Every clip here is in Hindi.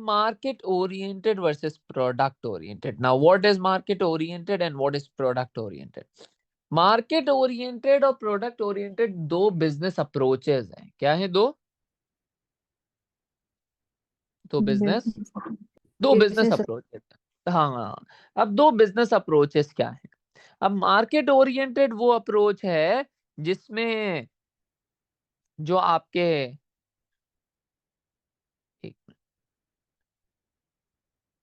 market oriented versus product oriented. Now what is market oriented and what is product oriented? Market oriented और प्रोडक्ट ओरिएंटेड दो बिजनेस अप्रोचेस हैं. क्या है? दो बिजनेस business अप्रोचेस. हाँ, अब दो बिजनेस अप्रोचेस क्या है? अब मार्केट ओरिएंटेड वो अप्रोच है जिसमें जो आपके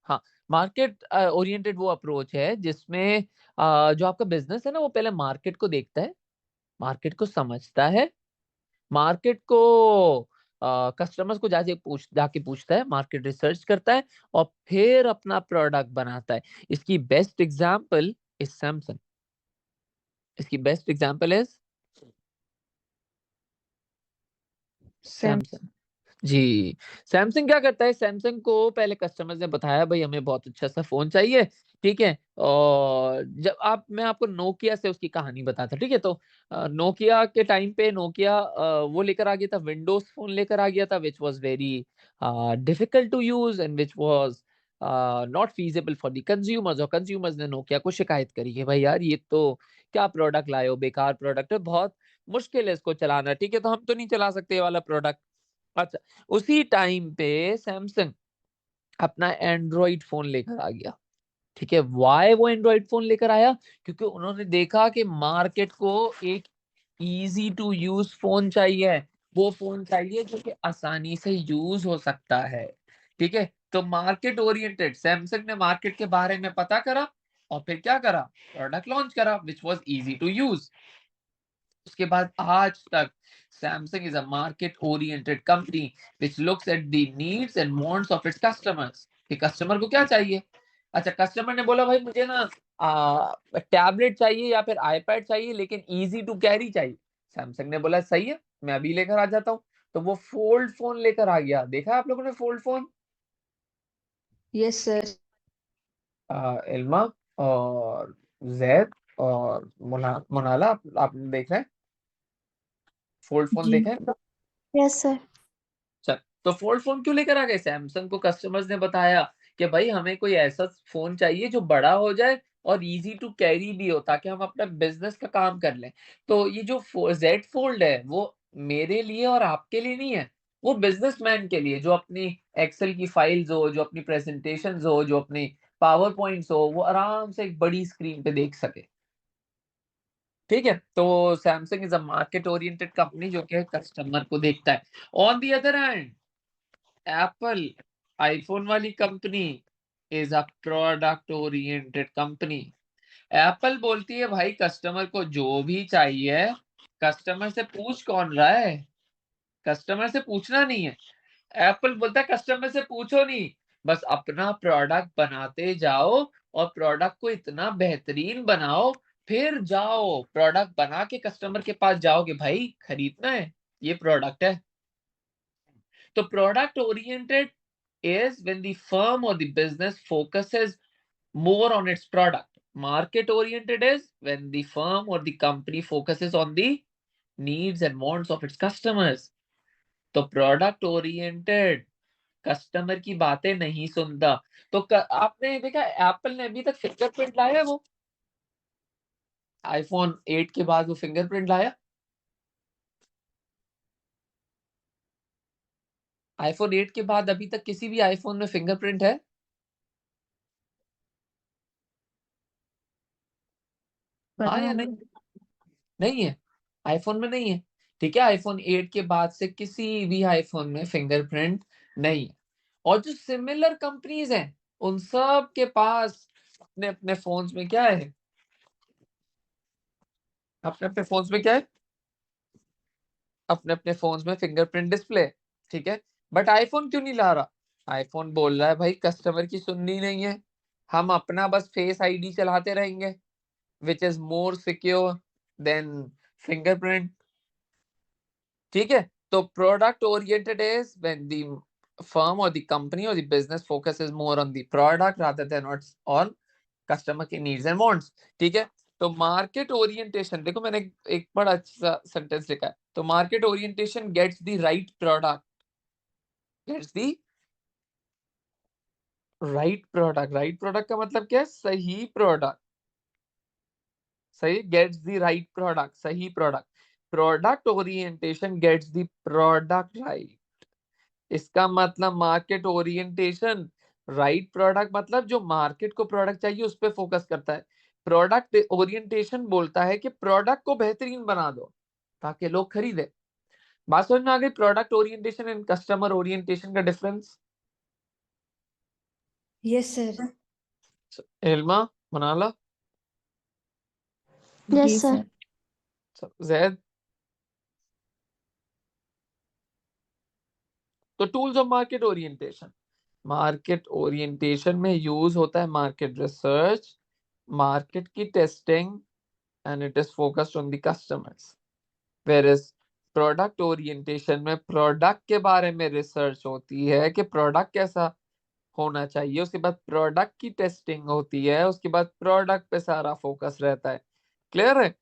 हाँ, मार्केट ओरिएंटेड वो अप्रोच है जिसमें जो आपका बिजनेस है ना वो पहले मार्केट को देखता है, मार्केट को समझता है, मार्केट को कस्टमर्स को जाके पूछता है, मार्केट रिसर्च करता है और फिर अपना प्रोडक्ट बनाता है. इसकी बेस्ट एग्जांपल इज सैमसंग. इसकी बेस्ट एग्जांपल इज सैमसंग. जी, सैमसंग क्या करता है? सैमसंग को पहले कस्टमर्स ने बताया भाई हमें बहुत अच्छा सा फोन चाहिए, ठीक है. और जब आप मैं आपको नोकिया से उसकी कहानी बताता, ठीक है. तो नोकिया के टाइम पे नोकिया वो लेकर आ गया था, विंडोज फोन लेकर आ गया था which was very difficult to use and which was not feasible for the consumers. और कंज्यूमर्स ने नोकिया को शिकायत करी कि भाई यार ये तो क्या प्रोडक्ट लाए हो, बेकार प्रोडक्ट है, बहुत मुश्किल है इसको चलाना, ठीक है, तो हम तो नहीं चला सकते ये वाला प्रोडक्ट. अच्छा, उसी टाइम पे सैमसंग अपना एंड्रॉइड फोन लेकर आ गया, ठीक है. वाई वो एंड्रॉइड फोन लेकर आया? क्योंकि उन्होंने देखा कि मार्केट को एक इजी टू यूज फोन चाहिए, वो फोन चाहिए जो कि आसानी से यूज हो सकता है, ठीक है. तो मार्केट ओरिएंटेड सैमसंग ने मार्केट के बारे में पता करा और फिर क्या करा? प्रोडक्ट लॉन्च करा which was easy to use. उसके बाद आज तक Samsung is a market oriented company which looks at the needs and wants of its customers. कि कस्टमर को क्या चाहिए? अच्छा, कस्टमर ने बोला भाई मुझे ना टैबलेट चाहिए या फिर आईपैड चाहिए लेकिन इजी टू कैरी चाहिए. सैमसंग ने बोला सही है, मैं अभी लेकर आ जाता हूँ. तो वो फोल्ड फोन लेकर आ गया. देखा आप लोगों ने फोल्ड फोन? Yes, sir. इल्मा और जैद और मोनाला, आपने देखा है फोल्ड फोन? जी. देखा है? Yes sir. चल, तो फोल्ड फोन क्यों लेकर आ गए? सैमसंग को कस्टमर्स ने बताया कि भाई हमें कोई ऐसा फोन चाहिए जो बड़ा हो जाए और इजी टू कैरी भी हो ताकि हम अपना बिजनेस का काम कर लें. तो ये जो जेड फोल्ड है वो मेरे लिए और आपके लिए नहीं है, वो बिजनेसमैन के लिए जो अपनी एक्सेल की फाइल्स हो, जो अपनी प्रेजेंटेशन हो, जो अपनी पावर पॉइंट्स हो, वो आराम से एक बड़ी स्क्रीन पे देख सके, ठीक है. तो Samsung is a market oriented company जो कि कस्टमर को देखता है. On the other hand Apple, iPhone वाली company, is a product oriented company. Apple बोलती है भाई कस्टमर को जो भी चाहिए, कस्टमर से पूछ कौन रहा है? कस्टमर से पूछना नहीं है. एप्पल बोलता है कस्टमर से पूछो नहीं, बस अपना प्रोडक्ट बनाते जाओ और प्रोडक्ट को इतना बेहतरीन बनाओ, फिर जाओ प्रोडक्ट बना के कस्टमर के पास जाओ कि भाई खरीदना है, ये प्रोडक्ट है. तो product oriented is when the firm or the business focuses more on its product. Market oriented is when the firm or the company focuses on the needs and wants of its customers. तो प्रोडक्ट ओरिएंटेड कस्टमर की बातें नहीं सुनता. तो आपने देखा एप्पल ने अभी तक फिंगरप्रिंट लाया है? वो आईफोन 8 के बाद वो फिंगरप्रिंट लाया? आईफोन 8 के बाद अभी तक किसी भी आईफोन में फिंगरप्रिंट है? हाँ या नहीं? नहीं है, आईफोन में नहीं है, ठीक है. आईफोन 8 के बाद से किसी भी आईफोन में फिंगरप्रिंट नहीं है. और जो सिमिलर कंपनीज हैं उन सब के पास अपने अपने फोन्स में क्या है? अपने अपने फोन्स में क्या है? अपने अपने फोन्स में फिंगरप्रिंट डिस्प्ले, ठीक है. बट आईफोन क्यों नहीं ला रहा? आईफोन बोल रहा है भाई कस्टमर की सुननी नहीं है, हम अपना बस फेस आईडी चलाते रहेंगे which is more secure than fingerprint, ठीक है. तो product oriented is when the firm or the company or the business focuses more on the product rather than on customer के needs and wants, ठीक है. तो मार्केट ओरिएंटेशन देखो, मैंने एक बड़ा अच्छा सेंटेंस लिखा है. तो market orientation gets the right product, gets the right product, right product का मतलब क्या है? सही प्रोडक्ट, सही, गेट्स द राइट प्रोडक्ट, सही product. Product orientation gets the product right. इसका मतलब मार्केट ओरिएंटेशन, राइट प्रोडक्ट मतलब जो मार्केट को प्रोडक्ट चाहिए उस पे फोकस करता है। प्रोडक्ट ओरिएंटेशन बोलता है कि प्रोडक्ट को बेहतरीन बना दो ताकि लोग खरीदे। बात समझ में आ गई? Product orientation and customer orientation का difference. Yes sir. Ilma, Manala, yes sir. Zaid. तो tools of market orientation, market orientation में यूज होता है मार्केट रिसर्च, मार्केट की testing, and it is focused on the customers. Whereas product orientation में प्रोडक्ट के बारे में रिसर्च होती है कि प्रोडक्ट कैसा होना चाहिए, उसके बाद प्रोडक्ट की टेस्टिंग होती है, उसके बाद प्रोडक्ट पे सारा फोकस रहता है। क्लियर है?